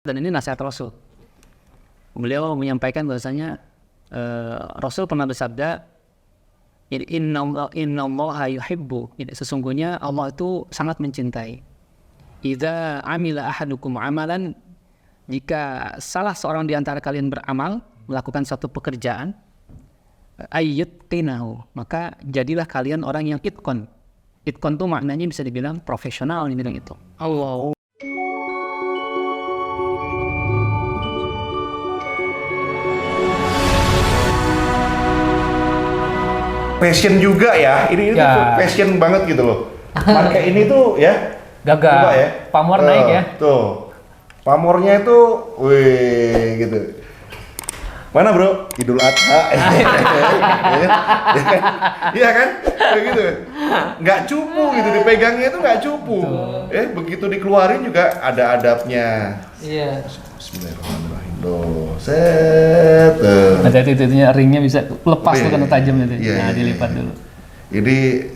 dan ini nasihat Rasul. Beliau menyampaikan bahwasanya Rasul pernah bersabda, Innallaha yuhibbu, sesungguhnya Allah itu sangat mencintai. Idza amila ahadukum amalan, jika salah seorang di antara kalian beramal, melakukan suatu pekerjaan, ayyutqinahu, maka jadilah kalian orang yang itqon. Itqon itu maknanya bisa dibilang profesional di bidang itu. Allah. Passion juga ya, ini Ya. tuh passion banget gitu loh. Marka ini tuh ya, Gagah, coba ya. pamor naik ya. Tuh, pamornya itu, wih gitu. Mana bro? Idul Adha. Iya kan? Kayak gitu. Nggak cupu gitu, dipegangnya itu nggak cupu. Begitu dikeluarin juga ada adabnya. Iya. Bismillahirrahmanirrahim. Loh, set. Hati-hati itu ringnya bisa lepas tuh karena tajam itu. Iya, Nah, iya, dilipat iya. dulu.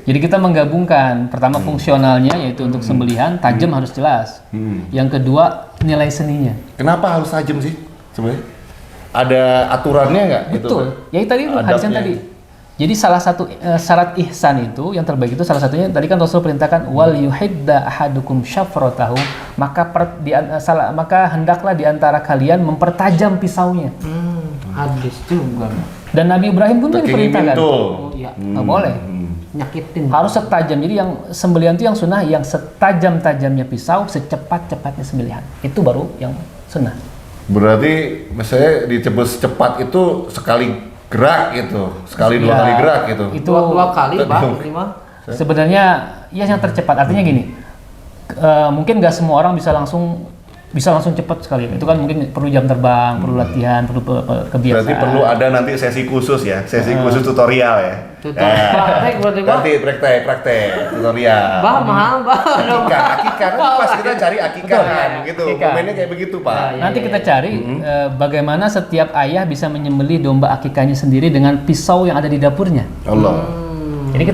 Jadi kita menggabungkan pertama fungsionalnya yaitu untuk sembelihan, tajam harus jelas. Yang kedua nilai seninya. kenapa harus tajam sih sebenarnya? Ada aturannya nggak? Betul. Ya itu tadi hadis yang Adabnya. tadi. Jadi salah satu syarat ihsan itu yang terbaik itu salah satunya tadi kan Rasul perintahkan wal yuhidda ahadukum syafratahu, maka hendaklah di antara kalian mempertajam pisaunya. Habis juga. Dan Nabi Ibrahim pun Teknik diperintahkan. itu. Oh iya, Nggak boleh. nyakitin. Harus setajam. Jadi yang sembelihan itu yang sunnah yang setajam-tajamnya pisau, secepat-cepatnya sembelihan. Itu baru yang sunnah. Berarti misalnya dicebus cepat itu sekali gerak gitu, sekali dua Ya, kali gerak gitu. Itu Dua kali, Betul. Bang, ini mah. sebenarnya ya yang tercepat. Artinya gini, mungkin nggak semua orang bisa langsung cepat sekali. Itu kan mungkin perlu jam terbang, perlu latihan, perlu kebiasaan. Berarti perlu ada nanti sesi khusus ya, sesi khusus tutorial ya. Praktek berarti, Bang. Nanti praktek tutorial. Bah, mahal, Bang. Akikah, nanti pas kita cari akikah Betul, kan, ya. gitu. Akikah. Momennya kayak begitu Pak. Ya, Nanti kita cari bagaimana setiap ayah bisa menyembelih domba akikahnya sendiri dengan pisau yang ada di dapurnya. Allah. Jadi yang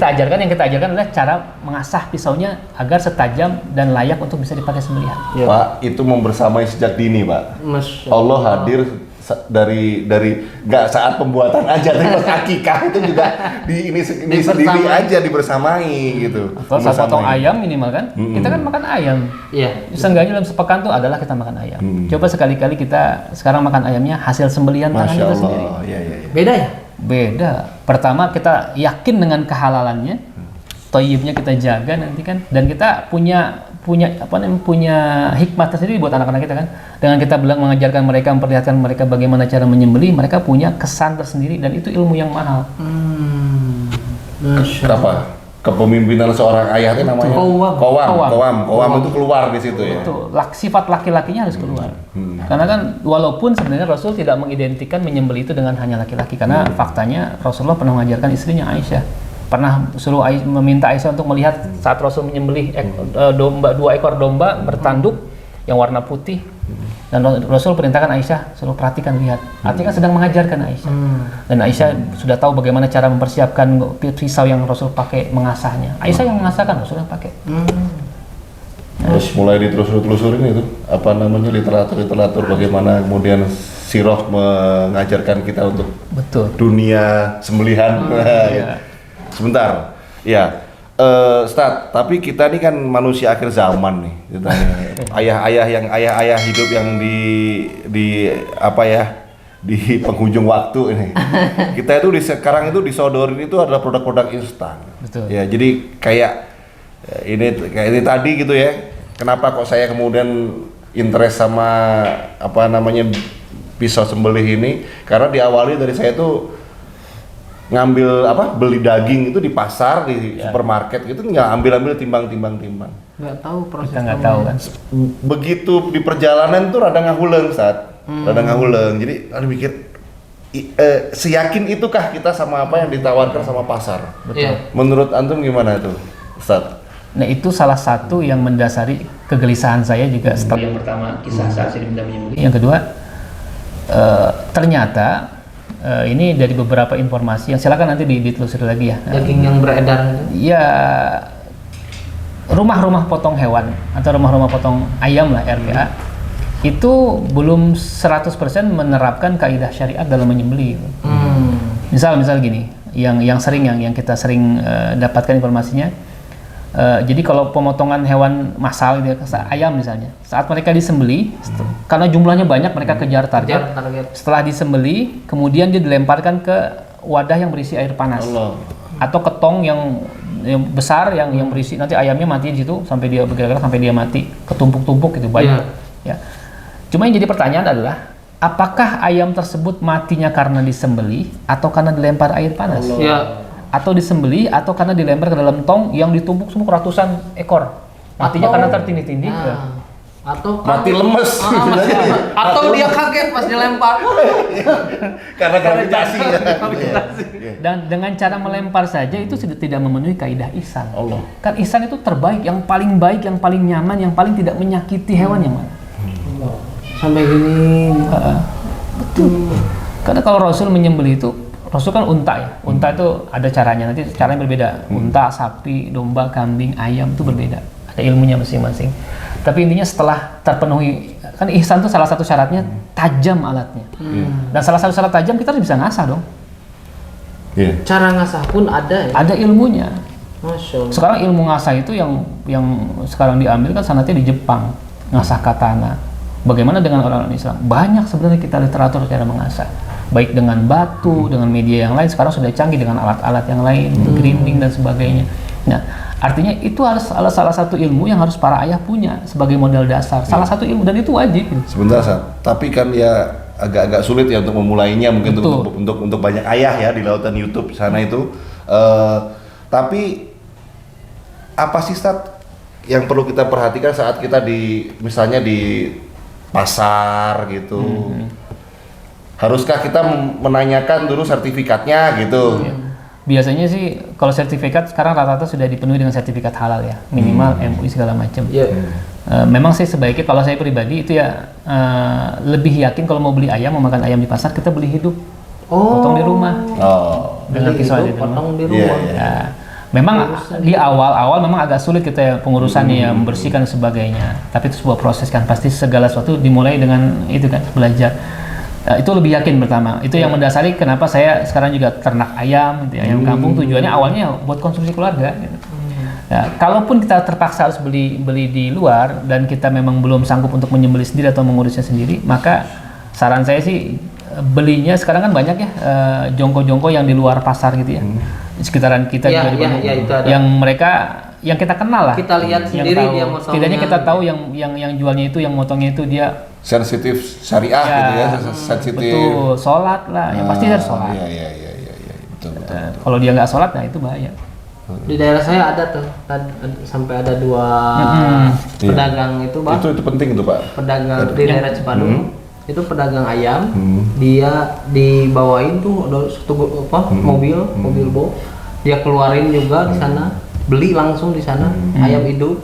kita ajarkan adalah cara mengasah pisaunya agar setajam dan layak untuk bisa dipakai sembelihan. Ya. Pak, itu membersamai sejak dini Pak. Masya Allah hadir dari nggak saat pembuatan aja, tapi pas akikah itu juga ini sendiri aja dibersamai gitu. Kalau saya potong ayam minimal kan, kita kan makan ayam. Iya. Seenggaknya dalam sepekan tuh adalah kita makan ayam. Coba sekali-kali kita sekarang makan ayamnya hasil sembelihan tangan Masya kita Allah. sendiri. Iya. Beda ya? Beda. Pertama kita yakin dengan kehalalannya, toyibnya kita jaga nanti kan, dan kita punya hikmah tersendiri buat anak-anak kita kan. Dengan kita mengajarkan mereka, memperlihatkan mereka bagaimana cara menyembelih, mereka punya kesan tersendiri dan itu ilmu yang mahal. Kenapa? Kepemimpinan seorang ayah itu namanya Qawam itu keluar di situ ya. Itu sifat laki-lakinya harus keluar. Karena kan walaupun sebenarnya Rasul tidak mengidentikan menyembelih itu dengan hanya laki-laki, karena faktanya Rasulullah pernah mengajarkan istrinya Aisyah, pernah suruh meminta Aisyah untuk melihat saat Rasul menyembelih dua ekor domba bertanduk yang warna putih, dan Rasul perintahkan Aisyah suruh perhatikan, lihat. Artinya kan sedang mengajarkan Aisyah. Dan Aisyah sudah tahu bagaimana cara mempersiapkan pisau yang Rasul pakai mengasahnya. Aisyah yang mengasahkan, Rasul yang pakai. Terus mulai ditelusuri-telusurin itu apa namanya literatur bagaimana kemudian sirah mengajarkan kita untuk Betul. dunia sembelihan. Sebentar, ya. Ustadz, tapi kita ini kan manusia akhir zaman nih, ditanya. ayah-ayah hidup yang di apa ya, di penghujung waktu ini. Kita itu sekarang itu disodorin itu adalah produk-produk instan. Betul. Ya, jadi kayak ini tadi gitu ya. Kenapa kok saya kemudian interest sama apa namanya pisau sembelih ini? Karena diawali dari saya tuh ngambil beli daging itu di pasar, di supermarket gitu, nggak ambil timbang. Nggak tahu proses. Kita nggak tahu kan. Begitu di perjalanan tuh rada ngahuleng jadi ada mikir seyakin itukah kita sama apa yang ditawarkan sama pasar? Betul. Iya. Menurut antum gimana itu, Ustadz? Nah itu salah satu yang mendasari kegelisahan saya juga setelah yang pertama kisah saat saya diminta menyembelih. Yang kedua ternyata ini dari beberapa informasi yang silakan nanti ditelusuri lagi ya. Daging yang beredar. Ya rumah-rumah potong hewan atau rumah-rumah potong ayam lah RPA itu belum 100% menerapkan kaidah syariat dalam menyembelih. Misal gini, yang kita sering dapatkan informasinya. Jadi kalau pemotongan hewan massal gitu, ayam misalnya, saat mereka disembelih, karena jumlahnya banyak mereka kejar target. Setelah disembelih, kemudian dia dilemparkan ke wadah yang berisi air panas. Atau ke tong yang besar yang berisi, nanti ayamnya mati di situ sampai dia bergerak sampai dia mati, ketumpuk-tumpuk gitu banyak. Ya. Cuma yang jadi pertanyaan adalah apakah ayam tersebut matinya karena disembelih atau karena dilempar air panas? Atau disembelih atau karena dilempar ke dalam tong yang ditumpuk semua ratusan ekor. Matinya karena tertindih-tindih. Atau mati lemes. Atau dia kaget pas dilempar. Karena gravitasi. Dan dengan cara melempar saja itu sudah tidak memenuhi kaidah ihsan. Kan ihsan itu terbaik, yang paling baik, yang paling nyaman, yang paling tidak menyakiti hewan yang mana. Sampai gini. Betul. Karena kalau Rasul menyembelih itu, Rasul kan unta ya. Unta itu ada caranya, nanti caranya berbeda. Unta, sapi, domba, kambing, ayam itu berbeda. Ada ilmunya masing-masing. Tapi intinya setelah terpenuhi, kan ihsan itu salah satu syaratnya tajam alatnya. Dan salah satu syarat tajam kita harus bisa ngasah dong. Cara ngasah pun ada ya? Ada ilmunya. Masya Allah. Sekarang ilmu ngasah itu yang sekarang diambil kan sanatnya di Jepang. Ngasah katana. Bagaimana dengan orang Islam? Banyak sebenarnya kita literatur cara mengasah. Baik dengan batu, dengan media yang lain, sekarang sudah canggih dengan alat-alat yang lain, grinding dan sebagainya. Nah, artinya itu harus salah satu ilmu yang harus para ayah punya sebagai modal dasar. Salah satu ilmu, dan itu wajib. Sebentar, tapi kan ya agak sulit ya untuk memulainya, mungkin untuk banyak ayah ya di lautan YouTube sana itu. Tapi apa sih Ustaz yang perlu kita perhatikan saat kita misalnya di pasar gitu? Haruskah kita menanyakan dulu sertifikatnya gitu? Biasanya sih kalau sertifikat sekarang rata-rata sudah dipenuhi dengan sertifikat halal ya, minimal MUI segala macam. Memang saya sebaiknya, kalau saya pribadi itu ya lebih yakin kalau mau beli ayam, mau makan ayam di pasar, kita beli hidup, potong di rumah, dengan pisau aja di rumah. Ya. Memang di awal-awal memang agak sulit kita ya pengurusannya ya, membersihkan dan sebagainya. Tapi itu sebuah proses kan, pasti segala sesuatu dimulai dengan itu kan, belajar. Itu lebih yakin pertama. Itu yang mendasari kenapa saya sekarang juga ternak ayam, gitu, ayam kampung. Tujuannya awalnya buat konsumsi keluarga. Gitu. Ya, kalaupun kita terpaksa harus beli di luar dan kita memang belum sanggup untuk menyembelih sendiri atau mengurusnya sendiri, maka saran saya sih belinya sekarang kan banyak ya jongko-jongko yang di luar pasar gitu ya. Di sekitaran kita juga di Bandung. Itu ada. Yang mereka yang kita kenal lah. Kita lihat sendiri dia motongnya. Setidaknya kita tahu yang jualnya itu, yang motongnya itu dia sensitif syariah gitu ya, sensitif. Betul, sholat lah, yang pasti harus sholat. Iya, betul. Kalau dia nggak sholat, nah itu bahaya. Di daerah saya ada tuh, sampai ada 2 pedagang itu Pak. Itu penting tuh Pak. Pedagang di daerah Cipadung. Itu pedagang ayam, dia dibawain tuh ada mobil box, dia keluarin juga di sana, beli langsung di sana ayam hidup,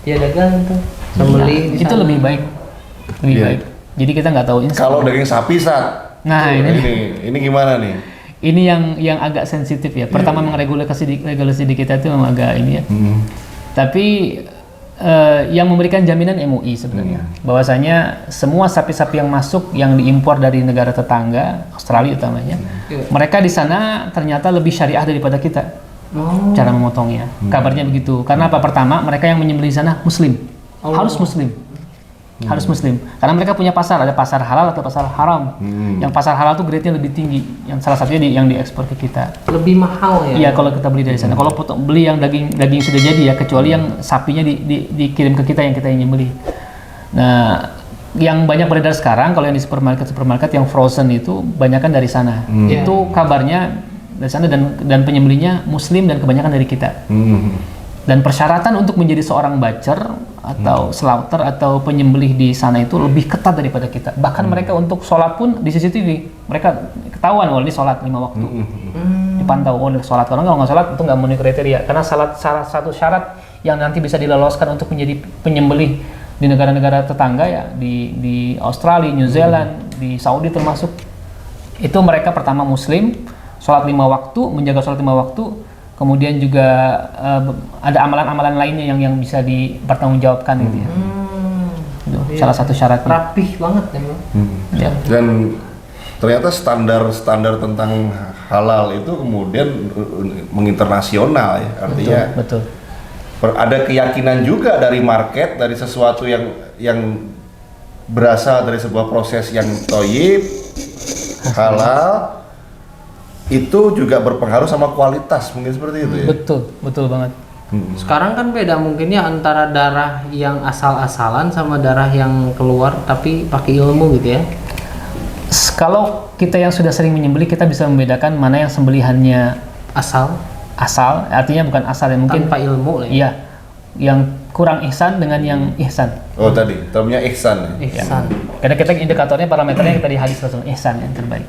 dia dagang tuh, sembelih di sana. Itu lebih baik. Baik. Jadi kita nggak tahu ini. Kalau daging sapi Sat. Nah, ini gimana nih? Ini yang agak sensitif ya. Pertama regulasi di kita itu memang agak ini ya. Tapi yang memberikan jaminan MUI sebenarnya, bahwasanya semua sapi-sapi yang masuk yang diimpor dari negara tetangga, Australia utamanya, mereka di sana ternyata lebih syariah daripada kita. Cara memotongnya. Kabarnya begitu. Karena apa? Pertama, mereka yang menyembelih di sana Muslim, harus Muslim. Harus Muslim, karena mereka punya pasar, ada pasar halal atau pasar haram. Yang pasar halal tuh grade-nya lebih tinggi, yang salah satunya yang diekspor ke kita. Lebih mahal ya? Iya, kalau kita beli dari sana. Kalau beli yang daging sudah jadi ya, kecuali yang sapinya dikirim ke kita, yang kita yang nyembelih. Nah, yang banyak beredar sekarang kalau yang di supermarket yang frozen itu banyakan dari sana. Itu kabarnya dari sana, dan penyembelihnya Muslim dan kebanyakan dari kita. Dan persyaratan untuk menjadi seorang bacer atau slaughter atau penyembelih di sana itu lebih ketat daripada kita. Bahkan mereka untuk sholat pun di CCTV, mereka ketahuan kalau ini sholat 5 waktu. Dipantau, dia sholat. Kalau nggak sholat itu nggak memenuhi kriteria. Karena salah satu syarat yang nanti bisa diloloskan untuk menjadi penyembelih di negara-negara tetangga ya, di Australia, New Zealand, di Saudi termasuk, itu mereka pertama Muslim, sholat 5 waktu, menjaga sholat 5 waktu. Kemudian juga ada amalan-amalan lainnya yang bisa dipertanggungjawabkan gitu ya. salah satu syaratnya. Rapih banget emang. Ya. Dan ternyata standar tentang halal itu kemudian menginternasional ya, artinya Betul. ada keyakinan juga dari market, dari sesuatu yang berasal dari sebuah proses yang thayyib, halal, itu juga berpengaruh sama kualitas, mungkin seperti itu ya. Betul banget. Sekarang kan beda mungkinnya antara darah yang asal-asalan sama darah yang keluar tapi pakai ilmu gitu ya. Kalau kita yang sudah sering menyembelih, kita bisa membedakan mana yang sembelihannya Asal artinya bukan asal yang mungkin tanpa ilmu lah ya. iya, yang kurang ihsan dengan yang ihsan. Oh tadi, termnya ihsan ya. Ihsan. Karena kita indikatornya, parameternya yang tadi hadis Rasul, ihsan yang terbaik.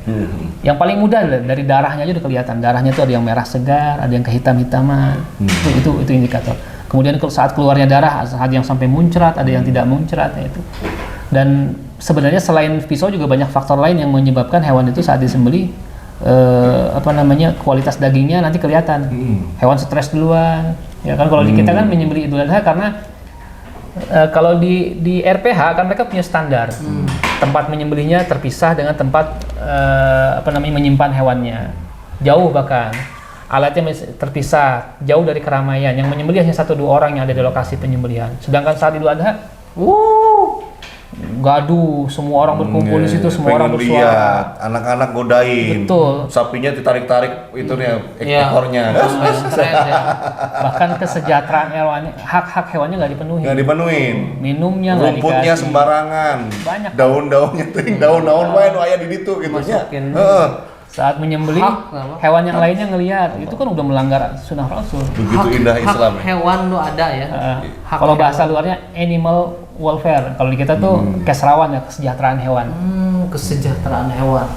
Yang paling mudah dari darahnya aja udah kelihatan. Darahnya itu ada yang merah segar, ada yang kehitam-hitaman. Itu indikator. Kemudian saat keluarnya darah, saat yang sampai muncrat, ada yang tidak muncrat, ya itu. Dan sebenarnya selain pisau juga banyak faktor lain yang menyebabkan hewan itu saat disembelih kualitas dagingnya nanti kelihatan. Hewan stres duluan. Ya kan kalau di kita kan menyembelih Idul Adha karena kalau di RPH kan mereka punya standar. Tempat menyembelihnya terpisah dengan tempat menyimpan hewannya. Jauh bahkan. Alatnya terpisah, jauh dari keramaian. Yang menyembelih hanya 1-2 orang yang ada di lokasi penyembelihan. Sedangkan saat Idul Adha, gaduh, semua orang berkumpul di situ, semua orang bersuara. Lihat, anak-anak godain. Betul. Sapinya ditarik-tarik itu nih ekornya. Stres ya. Bahkan kesejahteraan hewannya, hak-hak hewannya nggak dipenuhi. Nggak dipenuhin. Minumnya nggak Rumputnya dikasih. sembarangan. Banyak. Daun-daunnya daun-daun wae nu aya di ditu gitu nya. Masukin. Saat menyembelih, Hak, apa? hewan yang lainnya ngelihat, itu kan udah melanggar sunnah Rasul. Begitu indah Islam. Hak hewan lu ada ya. Hak Kalau bahasa hewan. luarnya animal welfare. Kalau di kita tuh keserawan ya, kesejahteraan hewan. Kesejahteraan hewan.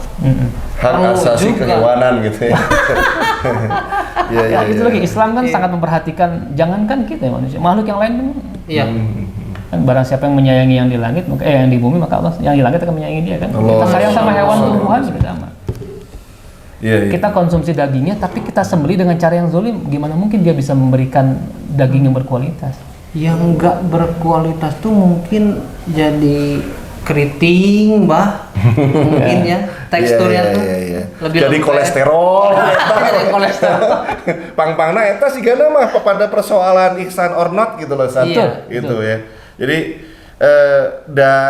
Hak Perlu asasi juga. kehewanan gitu ya. Iya, Ya, itu lagi Islam kan sangat memperhatikan, jangankan kita ya manusia, makhluk yang lain kan, Iya. kan barang siapa yang menyayangi yang di langit, yang di bumi, maka Allah yang di langit akan menyayangi dia kan. Allah. Kita sayang sama hewan Allah. tumbuhan juga sama. Iya. Kita konsumsi dagingnya, tapi kita sembelih dengan cara yang zolim, gimana mungkin dia bisa memberikan daging yang berkualitas? Yang enggak berkualitas tuh mungkin jadi keriting, Mbah. Mungkin ya. Teksturnya tuh lebih jadi lembek. kolesterol. Jadi kolesterol. Pang-pangna eta sigana mah pada persoalan ihsan or not gitu loh Sat. Iya, Gitu ya. Jadi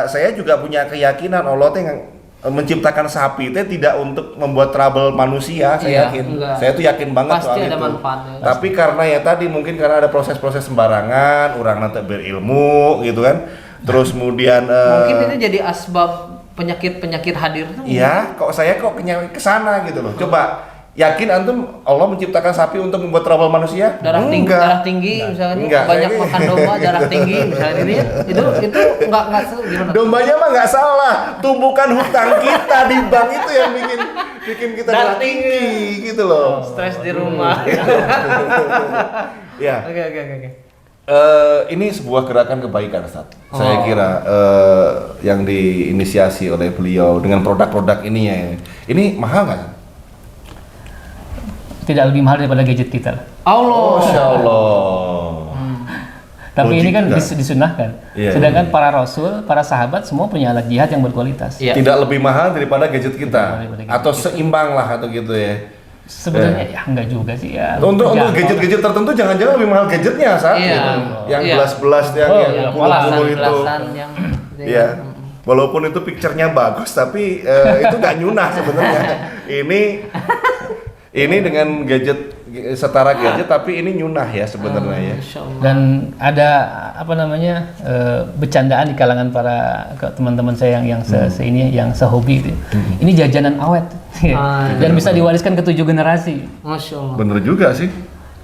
saya juga punya keyakinan Allah teh menciptakan sapi teh tidak untuk membuat trouble manusia, saya Iya, yakin. enggak. Saya tuh yakin banget Pasti soal ada itu. manfaatnya. Tapi karena ya tadi mungkin karena ada proses-proses sembarangan, orang nanti berilmu gitu kan. Terus kemudian Mungkin itu jadi asbab penyakit hadir tuh. iya, kok saya kok ke sana gitu loh. Coba yakin antum Allah menciptakan sapi untuk membuat trouble manusia? Darah tinggi misalnya Enggak. banyak makan domba darah tinggi misalnya ini ya. Itu enggak gimana? Dombanya mah nggak salah, tumbukan hutang kita di bank itu yang bikin kita darah tinggi gitu loh. Stres di rumah. Ya, Oke. ini sebuah gerakan kebaikan Ustaz. Saya kira yang diinisiasi oleh beliau dengan produk-produk ini ya. Ini mahal nggak? Tidak lebih mahal daripada gadget kita. Allah. Masya Allah. Tapi Logik ini kan juga. disunahkan. Iya, Sedangkan para rasul, para sahabat semua punya alat jihad yang berkualitas. Iya. Tidak lebih mahal daripada gadget kita, Daripada gadget atau seimbang lah atau gitu ya. Sebenarnya ya enggak juga sih ya. Untuk Jangkau. gadget-gadget tertentu jangan-jangan lebih mahal gadgetnya saat Iya. yang Iya. belas-belas yang Oh, yang iya, puluh-puluh itu. Belasan yang Iya. Walaupun itu picture-nya bagus tapi itu nggak nyunah sebenarnya. Ini dengan gadget setara gadget tapi ini nyunah ya sebenarnya ya. Masya Allah. Dan ada bercandaan di kalangan para teman-teman saya yang sehobi itu. Ini jajanan awet. Dan bisa diwariskan ke 7 generasi. Masya Allah. Bener juga sih.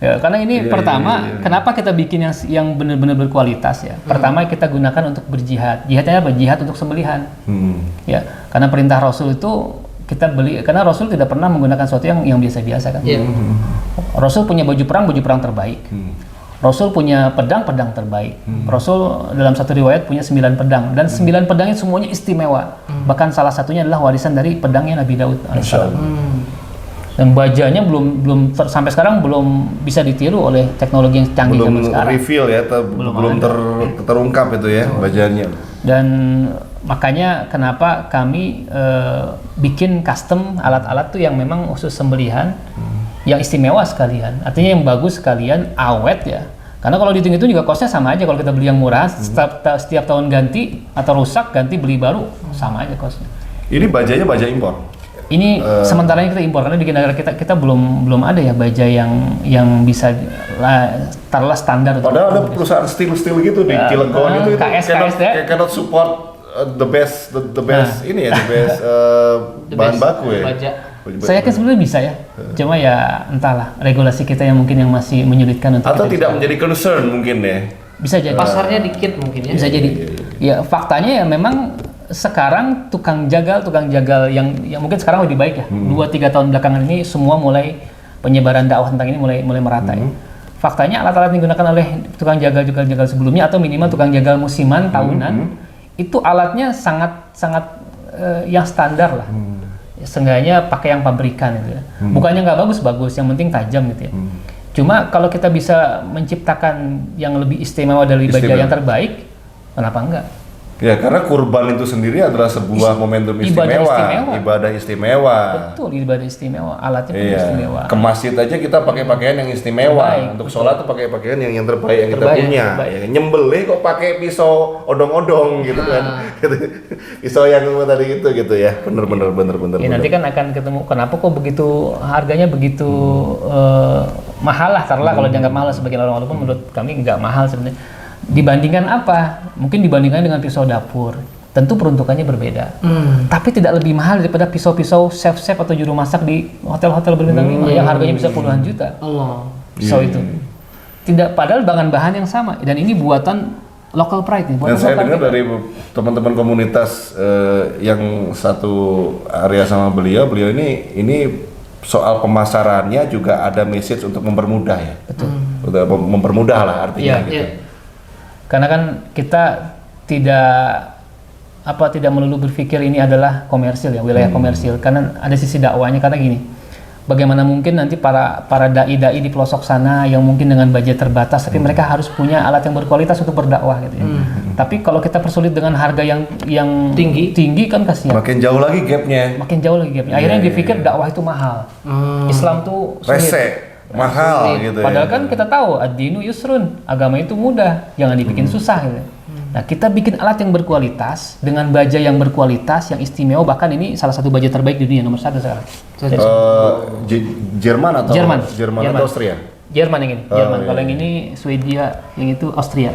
Ya, karena ini Iya, pertama, iya. kenapa kita bikin yang benar-benar berkualitas ya? Pertama kita gunakan untuk berjihad. Jihadnya apa? Jihad untuk sembelihan. Ya, karena perintah Rasul itu kita beli, karena Rasul tidak pernah menggunakan sesuatu yang biasa-biasa kan. Iya. Rasul punya baju perang terbaik. Rasul punya pedang terbaik. Rasul dalam satu riwayat punya 9 pedang dan 9 pedangnya semuanya istimewa. Bahkan salah satunya adalah warisan dari pedangnya Nabi Daud alaihissalam. Dan bajanya belum sampai sekarang belum bisa ditiru oleh teknologi yang canggih zaman Belum sekarang. reveal ya, belum terungkap itu ya bajanya. Dan makanya kenapa kami bikin custom alat-alat tuh yang memang khusus sembelihan, yang istimewa sekalian, artinya yang bagus sekalian, awet ya. Karena kalau dihitung-hitung juga costnya sama aja kalau kita beli yang murah, setiap tahun ganti atau rusak ganti beli baru sama aja costnya. Ini bajanya baja impor. Ini sementara ini kita impor karena di negara kita belum ada ya baja yang bisa taruhlah standar. Padahal ada perusahaan steel gitu di Cilegon itu cannot support the best ini ya the best bahan baku ya. Baja. Saya yakin sebenarnya bisa ya, cuma ya entahlah regulasi kita yang mungkin yang masih menyulitkan untuk Atau kita tidak bisa. menjadi concern mungkin ya. Bisa jadi. Pasarnya dikit mungkin ya. Bisa jadi. Ya faktanya ya memang sekarang tukang jagal yang mungkin sekarang lebih baik ya. 2-3 tahun belakangan ini semua mulai penyebaran dakwah tentang ini mulai merata ya. Faktanya alat-alat yang digunakan oleh tukang jagal sebelumnya atau minimal tukang jagal musiman tahunan itu alatnya sangat yang standar lah. Seenggaknya pakai yang pabrikan gitu ya. Bukannya nggak bagus, yang penting tajam gitu ya. Cuma kalau kita bisa menciptakan yang lebih istimewa dari baja yang terbaik, kenapa enggak? Ya karena kurban itu sendiri adalah sebuah momentum ibadah istimewa. Betul, ibadah istimewa, alatnya pun Iya. istimewa. Ke masjid aja kita pakai pakaian yang istimewa. Terbaik, Untuk sholat tuh pakai pakaian yang terbaik yang kita Terbaik, punya. terbaik. Ya, nyembelih kok pakai pisau odong-odong gitu kan. Pisau yang tadi gitu ya. Bener. Ya, nanti kan akan ketemu kenapa kok begitu harganya begitu mahal lah, taruhlah kalau dianggap mahal sebagian orang, walaupun menurut kami nggak mahal sebenarnya. Dibandingkan apa? Mungkin dibandingkan dengan pisau dapur. Tentu peruntukannya berbeda. Tapi tidak lebih mahal daripada pisau-pisau chef atau juru masak di hotel-hotel berbintang 5 yang harganya bisa puluhan juta. Allah. Pisau itu. Tidak, padahal bahan-bahan yang sama, dan ini buatan local pride nih. Dan saya dengar dari teman-teman komunitas yang satu area sama beliau ini soal pemasarannya juga ada message untuk mempermudah ya. Betul. Udah mempermudah lah artinya gitu. Iya. Karena kan kita tidak melulu berpikir ini adalah komersil ya, wilayah komersil. Karena ada sisi dakwahnya, karena gini. Bagaimana mungkin nanti para dai-dai di pelosok sana yang mungkin dengan budget terbatas, tapi mereka harus punya alat yang berkualitas untuk berdakwah gitu ya. Tapi kalau kita persulit dengan harga yang tinggi kan kasihan. Makin jauh lagi gapnya. Akhirnya dipikir dakwah itu mahal. Islam tuh sulit. Rese, mahal gitu Padahal ya. kan kita tahu ad-dinu yusrun, agama itu mudah, jangan dibikin susah gitu. Nah, kita bikin alat yang berkualitas dengan baja yang berkualitas, yang istimewa, bahkan ini salah satu baja terbaik di dunia nomor 1 sekarang. Jerman atau Austria? Jerman yang ini. Kalau yang ini Swedia, yang itu Austria.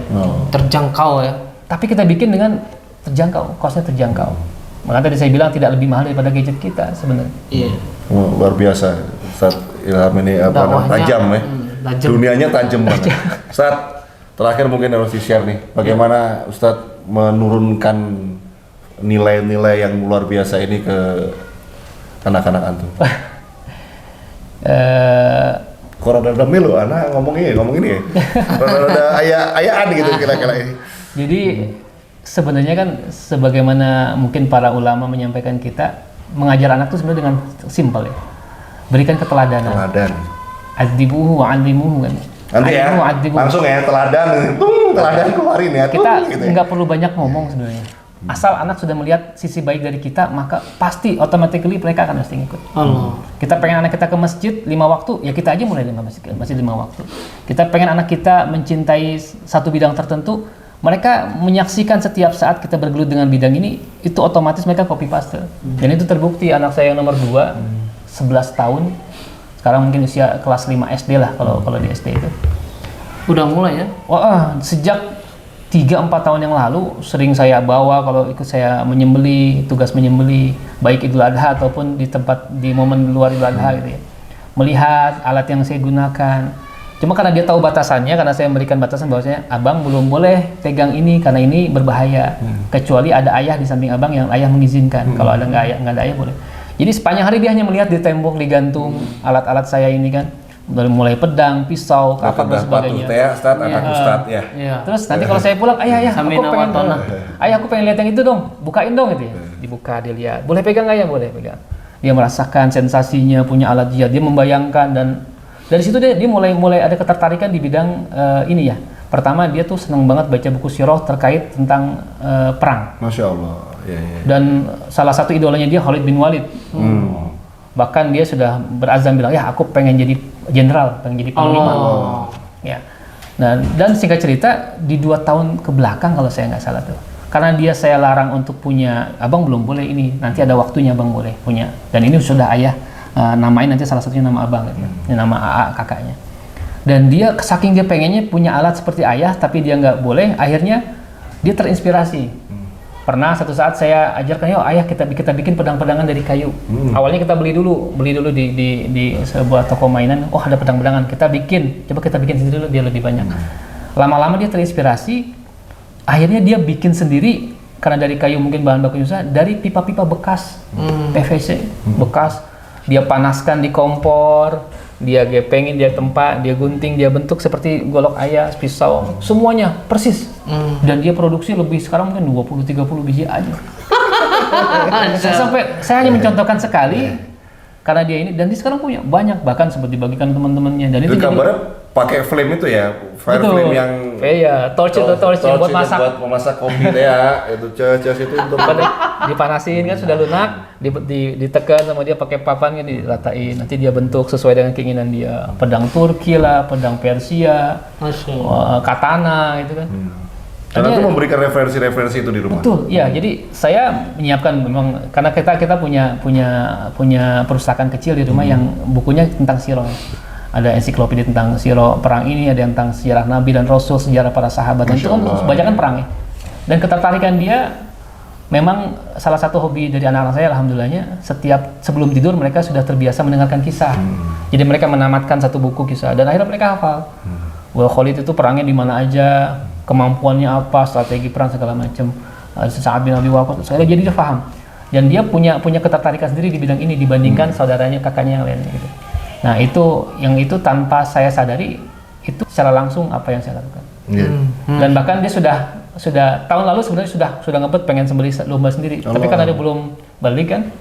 Terjangkau ya. Tapi kita bikin dengan terjangkau, costnya terjangkau. Makanya tadi saya bilang tidak lebih mahal daripada gadget kita sebenarnya. Iya. Luar biasa. Ustaz Ilham ini tajam ya. Tajam. Dunianya tajam banget. Ustaz, terakhir mungkin harus di-share nih, bagaimana Ustadz menurunkan nilai-nilai yang luar biasa ini ke anak-anak antum? Kok rada-rada milu, anak ngomong ini ya? Rada-rada ayaan gitu kira-kira ini. Jadi sebenarnya kan sebagaimana mungkin para ulama menyampaikan kita, mengajar anak itu sebenarnya dengan simpel ya. Berikan keteladanan. Teladan. Adzibuhu wa 'allimuhu kan. Nanti ya, langsung ya teladan keluarin ya. Kita gitu ya. nggak perlu banyak ngomong sebenarnya. Asal anak sudah melihat sisi baik dari kita, maka pasti automatically mereka akan pasti ngikut. Kita pengen anak kita ke masjid 5 waktu, ya kita aja mulai masjid 5 waktu. Kita pengen anak kita mencintai satu bidang tertentu, mereka menyaksikan setiap saat kita bergelut dengan bidang ini, itu otomatis mereka copy paste. Dan itu terbukti. Anak saya yang nomor 2, 11 tahun, sekarang mungkin usia kelas 5 SD lah kalau di SD itu. Udah mulai ya? Wah, sejak 3-4 tahun yang lalu sering saya bawa kalau ikut saya menyembeli, tugas menyembeli, baik Idul Adha ataupun di momen luar Idul Adha gitu ya. Melihat alat yang saya gunakan. Cuma karena dia tahu batasannya, karena saya memberikan batasan bahwasanya abang belum boleh pegang ini karena ini berbahaya. Kecuali ada ayah di samping abang yang ayah mengizinkan. Kalau ada nggak ada ayah boleh. Jadi sepanjang hari dia hanya melihat di tembok digantung alat-alat saya ini kan, dari mulai pedang, pisau, kapak dan sebagainya. Ya. Terus nanti kalau saya pulang, ayah aku pengen lihat yang itu dong, bukain dong gitu ya. Dibuka, dia lihat. Boleh pegang nggak ya? Boleh pegang. Dia merasakan sensasinya, punya alat jihad, dia membayangkan, dan dari situ dia mulai ada ketertarikan di bidang ini ya, Pertama, dia tuh seneng banget baca buku sirah terkait tentang perang. Masya Allah. Ya, ya. Dan salah satu idolanya dia Khalid bin Walid. Bahkan dia sudah berazam bilang, ya aku pengen jadi jenderal, pengen jadi panglima. Ya. Nah, dan singkat cerita di 2 tahun ke belakang kalau saya nggak salah tuh, karena dia saya larang untuk punya, abang belum boleh ini, nanti ada waktunya abang boleh punya. Dan ini sudah ayah namain nanti salah satunya nama abang, gitu. Ini nama AA kakaknya. Dan dia saking dia pengennya punya alat seperti ayah, tapi dia nggak boleh. Akhirnya dia terinspirasi. Pernah satu saat saya ajarkan, yuk ayah kita bikin pedang-pedangan dari kayu. Awalnya kita beli dulu di sebuah toko mainan. Oh ada pedang-pedangan, coba kita bikin sendiri dulu, dia lebih banyak. Lama-lama dia terinspirasi. Akhirnya dia bikin sendiri, karena dari kayu mungkin bahan bakunya susah, dari pipa-pipa bekas PVC bekas. Dia panaskan di kompor, dia gepengin, dia tempa, dia gunting, dia bentuk seperti golok ayah, pisau, semuanya persis. Dan dia produksi lebih, sekarang mungkin 20-30 biji aja. saya hanya mencontohkan sekali karena dia ini, dan dia sekarang punya banyak, bahkan sempat dibagikan teman-temannya. Dan itu gambarnya pakai flame itu ya, fire betul. Flame yang torch yang buat masak. Buat memasak kopi ya, itu cas itu untuk dipanasin kan sudah lunak, ditekan sama dia pakai papan kan, diratain, nanti dia bentuk sesuai dengan keinginan dia. Pedang Turki lah, pedang Persia, katana gitu kan. Karena itu memberikan referensi itu di rumah. Betul, ya. Jadi saya menyiapkan memang, karena kita punya perpustakaan kecil di rumah yang bukunya tentang sirah. Ada ensiklopedia tentang sirah perang ini, ada yang tentang sejarah Nabi dan Rasul, sejarah para sahabat. Dan itu kan kebanyakan perang ya. Dan ketertarikan dia memang salah satu hobi dari anak-anak saya, alhamdulillahnya, setiap sebelum tidur mereka sudah terbiasa mendengarkan kisah. Jadi mereka menamatkan satu buku kisah dan akhirnya mereka hafal. Wah, Khalid itu perangnya di mana aja, kemampuannya apa, strategi perang segala macam. Sa'ad bin Abi Waqqas, saya jadi dia paham. Dan dia punya ketertarikan sendiri di bidang ini dibandingkan saudaranya, kakaknya yang lainnya gitu. Nah, itu tanpa saya sadari, itu secara langsung apa yang saya lakukan. Dan bahkan dia sudah tahun lalu sebenarnya sudah ngebet pengen sembelih domba sendiri. Tapi karena dia belum balik kan,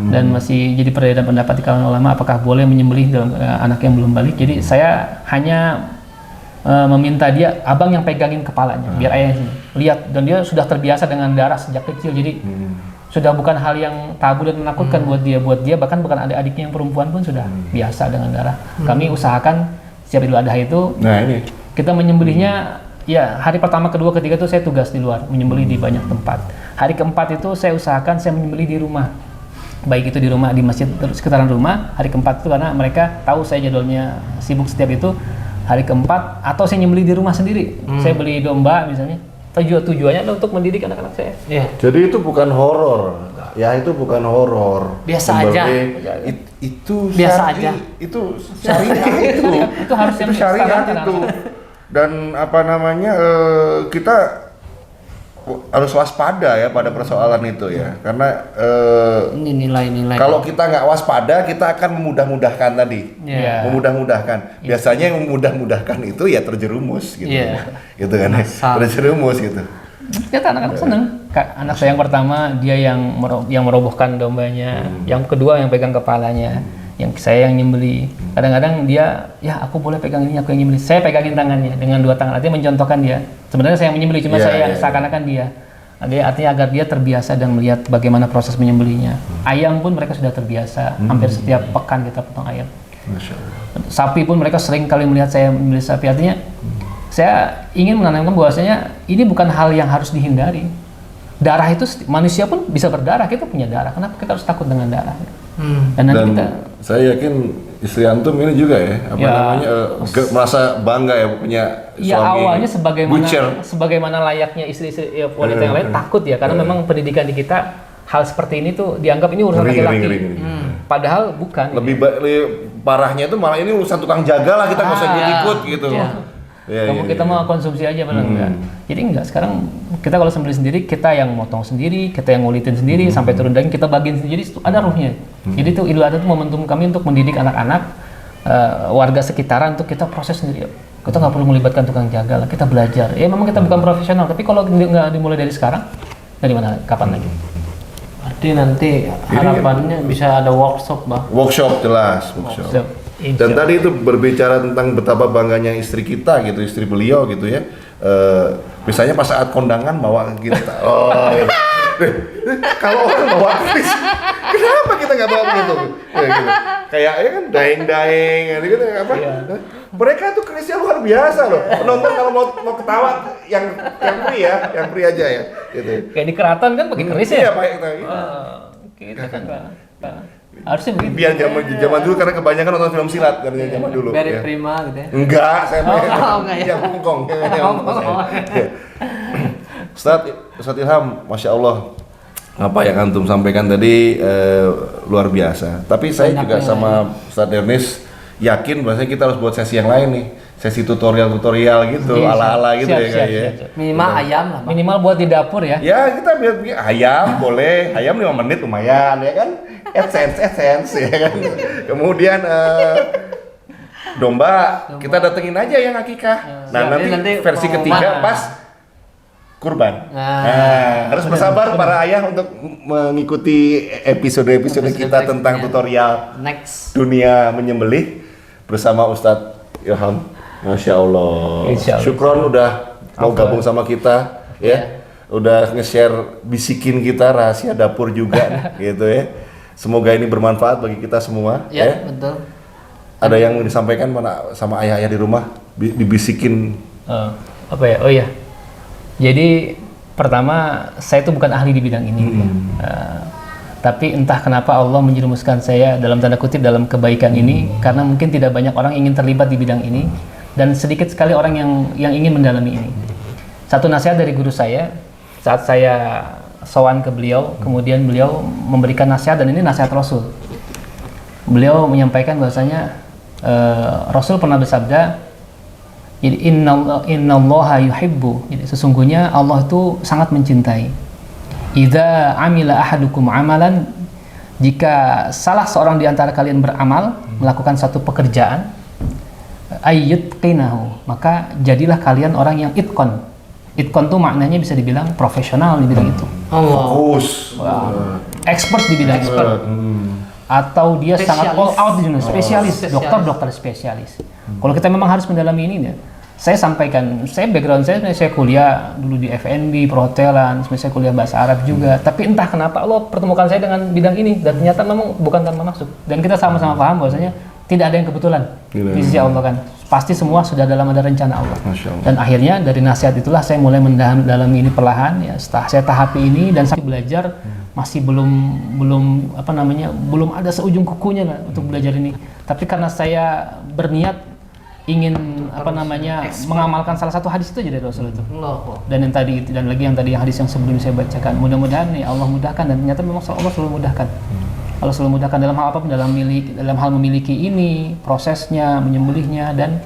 dan masih jadi perbedaan pendapat di kalangan ulama apakah boleh menyembelih anak yang belum balik. Jadi saya hanya meminta dia, abang yang pegangin kepalanya biar ayah lihat, dan dia sudah terbiasa dengan darah sejak kecil. Jadi sudah bukan hal yang tabu dan menakutkan buat dia, bahkan bukan adik-adiknya yang perempuan pun sudah biasa dengan darah. Kami usahakan setiap Idul Adha itu kita menyembelihnya, ya hari pertama, kedua, ketiga itu saya tugas di luar menyembelih di banyak tempat. Hari keempat itu saya usahakan saya menyembelih di rumah, baik itu di rumah, di masjid sekitaran rumah. Hari keempat itu karena mereka tahu saya jadwalnya sibuk setiap itu. Hari keempat atau saya nyembelih di rumah sendiri. Saya beli domba misalnya. Tujuannya adalah untuk mendidik anak-anak saya. Jadi itu bukan horor. Ya itu bukan horor. Biasa aja. Itu biasa aja. Itu syariah itu. Itu harus itu syariah itu. Dan apa namanya, kita harus waspada ya pada persoalan itu ya, karena ini nilai-nilai. Kalau kita nggak waspada, kita akan memudah-mudahkan tadi, memudah-mudahkan. Biasanya yang memudah-mudahkan itu ya terjerumus gitu, gitu kan, terjerumus gitu. Kita anak-anak seneng. Anak saya yang pertama dia yang merobohkan dombanya, yang kedua yang pegang kepalanya, yang saya yang nyembeli. Kadang-kadang dia, ya aku boleh pegang ini, aku yang nyembeli. Saya pegangin tangannya dengan 2 tangan, artinya mencontohkan dia. Sebenarnya saya yang menyembeli, cuma saya yang seakan-akan dia. Artinya agar dia terbiasa dan melihat bagaimana proses menyembelinya. Ayam pun mereka sudah terbiasa, hampir setiap pekan kita potong ayam. Sapi pun mereka sering kali melihat saya menyembelih sapi. Artinya saya ingin menanamkan bahwasanya ini bukan hal yang harus dihindari. Darah itu, manusia pun bisa berdarah, kita punya darah. Kenapa kita harus takut dengan darah? Dan saya yakin istri antum ini juga ya, merasa bangga ya punya suami. Ya awalnya sebagaimana layaknya istri-istri wanita yang lain takut ya, karena memang pendidikan di kita hal seperti ini tuh dianggap ini urusan laki-laki. Padahal bukan. Lebih parahnya itu malah ini urusan tukang jaga lah, kita nggak usah ikut gitu. Kita mau konsumsi aja benar enggak. Jadi enggak, sekarang kita kalau sembelih sendiri, kita yang motong sendiri, kita yang ngulitin sendiri sampai turun daging, kita bagiin sendiri, itu ada ruhnya. Jadi itu Idul Adha itu momentum kami untuk mendidik anak-anak, warga sekitaran, untuk kita proses sendiri. Kita nggak perlu melibatkan tukang jaga lah, kita belajar. Ya memang kita bukan profesional, tapi kalau nggak dimulai dari sekarang, dari mana, kapan lagi? Berarti nanti harapannya bisa ada workshop, Bang. Workshop jelas, workshop. Dan tadi itu berbicara tentang betapa bangganya istri kita gitu, istri beliau gitu ya. Misalnya pas saat kondangan bawa kita. Oh, iya. Kalau orang bawa keris, kenapa kita nggak bawa begitu? Gitu. Kayaknya kan daeng-daeng, gitu apa? Iya. Mereka tuh kerisnya luar biasa loh. Penonton kalau mau ketawa yang free aja ya. Gitu. Kayak di keraton kan pakai keris ya? Iya, pakai gitu. Kita kan Pak. Harusnya begitu. Biar zaman dulu karena kebanyakan nonton film silat karena zaman dulu. Very ya. prima gitu ya. Enggak, saya enggak ya. yang Hongkong. Ustadz Ilham, Masya Allah, apa yang antum sampaikan tadi luar biasa. Tapi saya juga sama Ustadz Ernest yakin bahwasanya kita harus buat sesi yang lain nih, sesi tutorial gitu, ala-ala gitu ya kayaknya. Minimal ayam lah. Bang. Minimal buat di dapur ya. Ya kita biar ayam boleh, ayam 5 menit lumayan ya kan, AdSense ya kan. Kemudian domba kita datengin aja yang akikah. Nah nanti versi ketiga pas kurban. Harus bersabar para ayah untuk mengikuti episode-episode kita tentang tutorial Next. dunia menyembelih bersama Ustadz Ilham. Masya Allah. Syukron udah mau gabung sama kita ya. Udah nge-share bisikin kita rahasia dapur juga gitu ya. Semoga ini bermanfaat bagi kita semua Ya, betul. Ada yang disampaikan mana sama ayah-ayah di rumah dibisikin Apa ya? Oh iya. Jadi pertama saya itu bukan ahli di bidang ini, tapi entah kenapa Allah menjerumuskan saya dalam tanda kutip dalam kebaikan ini karena mungkin tidak banyak orang ingin terlibat di bidang ini dan sedikit sekali orang yang ingin mendalami ini. Satu nasihat dari guru saya saat saya sowan ke beliau, kemudian beliau memberikan nasihat dan ini nasihat Rasul. Beliau menyampaikan bahwasanya Rasul pernah bersabda, jadi innallaha yuhibbu, jadi sesungguhnya Allah itu sangat mencintai. Idza amila ahadukum amalan, jika salah seorang di antara kalian beramal, melakukan satu pekerjaan, ayyutqinahu, maka jadilah kalian orang yang itqon. Itqon itu maknanya bisa dibilang profesional di bidang itu. fokus, Expert di bidang itu. Atau dia sangat all out di dunia, spesialis, dokter spesialis. Kalau kita memang harus mendalami ini ya, saya sampaikan, saya background saya kuliah dulu di FNB, perhotelan, saya kuliah bahasa Arab juga. Tapi entah kenapa Allah pertemukan saya dengan bidang ini dan ternyata memang bukan tanpa maksud. Dan kita sama-sama paham bahwasanya tidak ada yang kebetulan di sisi Allah kan. Pasti semua sudah dalam ada rencana Allah. Dan akhirnya dari nasihat itulah saya mulai mendalami ini perlahan ya. Setelah saya tahapi ini dan saya belajar masih belum ada seujung kukunya lah untuk belajar ini. Tapi karena saya berniat ingin mengamalkan salah satu hadis itu aja dari Rasul itu. Dan yang tadi itu dan lagi yang hadis yang sebelum saya bacakan. Mudah-mudahan nih Allah mudahkan dan ternyata memang Allah selalu mudahkan. Allah selalu mudahkan dalam hal apapun, dalam hal memiliki ini, prosesnya, menyembelihnya, dan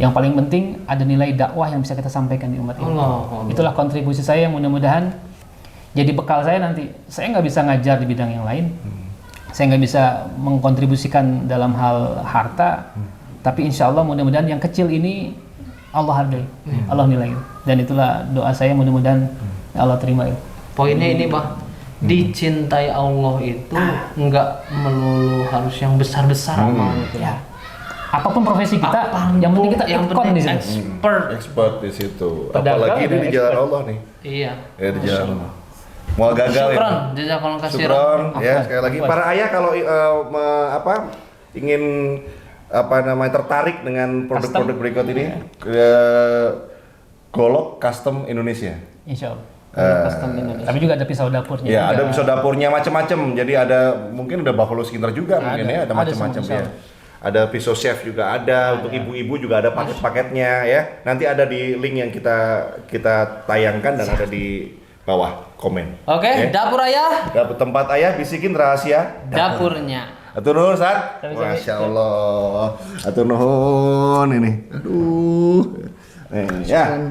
yang paling penting ada nilai dakwah yang bisa kita sampaikan di umat ini. Itulah kontribusi saya, mudah-mudahan jadi bekal saya nanti. Saya nggak bisa ngajar di bidang yang lain, saya nggak bisa mengkontribusikan dalam hal harta, tapi insya Allah mudah-mudahan yang kecil ini Allah hargai, Allah nilai. Dan itulah doa saya, mudah-mudahan Allah terima itu. Poinnya ini Bah, dicintai Allah itu nggak melulu harus yang besar-besar gitu. Ya. Apapun profesi kita, yang penting kita ikon di sini. expert di situ. Pedagang Apalagi ini di jalan Allah nih. Iya. Ya di jalan Allah. Mau gagal Syukron, ya. jazakallahu khairan. Syukron ya sekali lagi para ayah kalau ingin tertarik dengan produk-produk berikut ini Golok Custom Indonesia. Insya Allah. Tapi juga ada pisau dapurnya. Ya, ada pisau dapurnya macam-macam. Jadi ada mungkin udah buffalo skinner juga mungkin ya, ada macam-macam ya. Ada pisau chef juga ada, untuk ibu-ibu juga ada paket-paketnya ya. Nanti ada di link yang kita tayangkan dan ada di bawah komen. Oke, dapur ayah. Dapur tempat ayah bisikin rahasia Dapurnya. Atur nuhun, Ustaz. Masya Allah. Atur nuhun ini. Aduh. Ya.